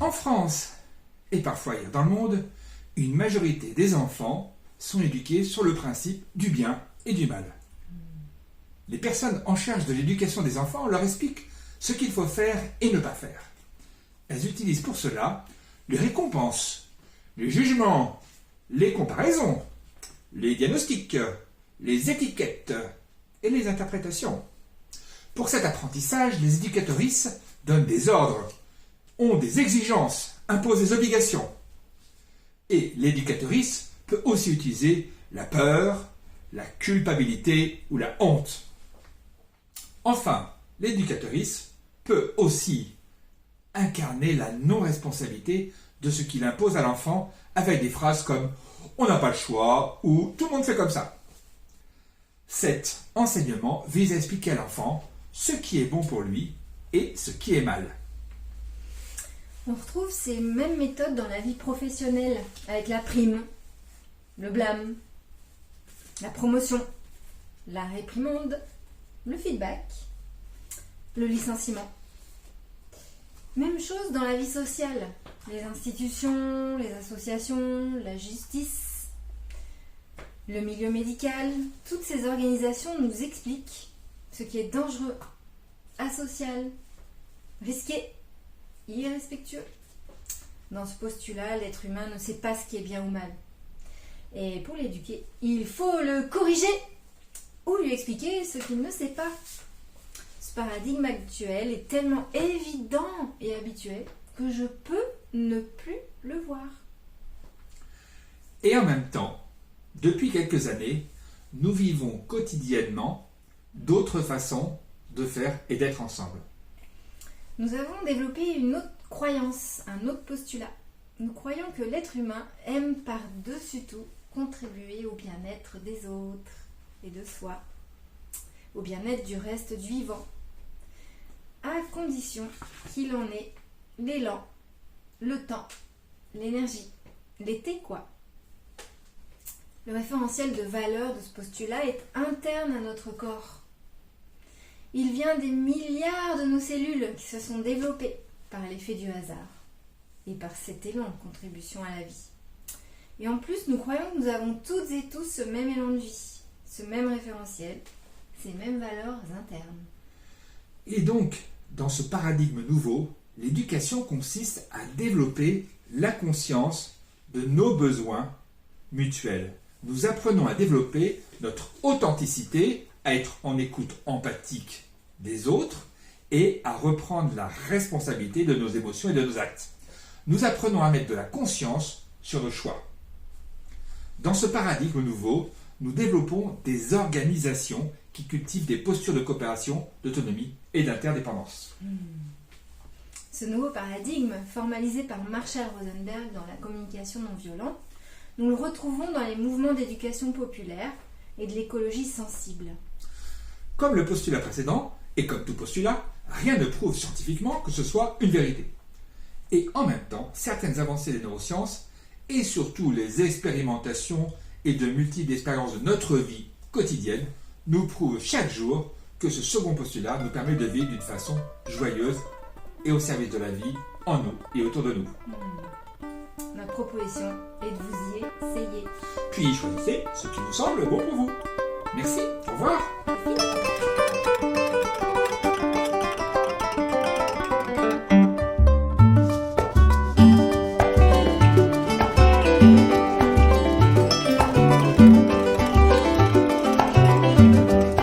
En France, et parfois ailleurs dans le monde, une majorité des enfants sont éduqués sur le principe du bien et du mal. Les personnes en charge de l'éducation des enfants leur expliquent ce qu'il faut faire et ne pas faire. Elles utilisent pour cela les récompenses, les jugements, les comparaisons, les diagnostics, les étiquettes et les interprétations. Pour cet apprentissage, les éducatrices donnent des ordres, ont des exigences, imposent des obligations. Et l'éducatrice peut aussi utiliser la peur, la culpabilité ou la honte. Enfin, l'éducatrice peut aussi incarner la non-responsabilité de ce qu'il impose à l'enfant avec des phrases comme « on n'a pas le choix » ou « tout le monde fait comme ça ». Cet enseignement vise à expliquer à l'enfant ce qui est bon pour lui et ce qui est mal. On retrouve ces mêmes méthodes dans la vie professionnelle, avec la prime, le blâme, la promotion, la réprimande, le feedback, le licenciement. Même chose dans la vie sociale, les institutions, les associations, la justice, le milieu médical. Toutes ces organisations nous expliquent ce qui est dangereux, asocial, risqué, irrespectueux. Dans ce postulat, l'être humain ne sait pas ce qui est bien ou mal. Et pour l'éduquer, il faut le corriger ou lui expliquer ce qu'il ne sait pas. Ce paradigme actuel est tellement évident et habituel que je peux ne plus le voir. Et en même temps, depuis quelques années, nous vivons quotidiennement d'autres façons de faire et d'être ensemble. Nous avons développé une autre croyance, un autre postulat. Nous croyons que l'être humain aime par-dessus tout contribuer au bien-être des autres et de soi, au bien-être du reste du vivant, à condition qu'il en ait l'élan, le temps, l'énergie, l'été quoi. Le référentiel de valeur de ce postulat est interne à notre corps. Il vient des milliards de nos cellules qui se sont développées par l'effet du hasard et par cet élan de contribution à la vie. Et en plus, nous croyons que nous avons toutes et tous ce même élan de vie, ce même référentiel, ces mêmes valeurs internes. Et donc, dans ce paradigme nouveau, l'éducation consiste à développer la conscience de nos besoins mutuels. Nous apprenons à développer notre authenticité, à être en écoute empathique des autres et à reprendre la responsabilité de nos émotions et de nos actes. Nous apprenons à mettre de la conscience sur nos choix. Dans ce paradigme nouveau, nous développons des organisations qui cultivent des postures de coopération, d'autonomie et d'interdépendance. Ce nouveau paradigme, formalisé par Marshall Rosenberg dans la communication non violente, nous le retrouvons dans les mouvements d'éducation populaire et de l'écologie sensible. Comme le postulat précédent, et comme tout postulat, rien ne prouve scientifiquement que ce soit une vérité. Et en même temps, certaines avancées des neurosciences, et surtout les expérimentations et de multiples expériences de notre vie quotidienne, nous prouvent chaque jour que ce second postulat nous permet de vivre d'une façon joyeuse et au service de la vie, en nous et autour de nous. Ma proposition est de vous y essayer. Puis choisissez ce qui vous semble bon pour vous. Merci, au revoir.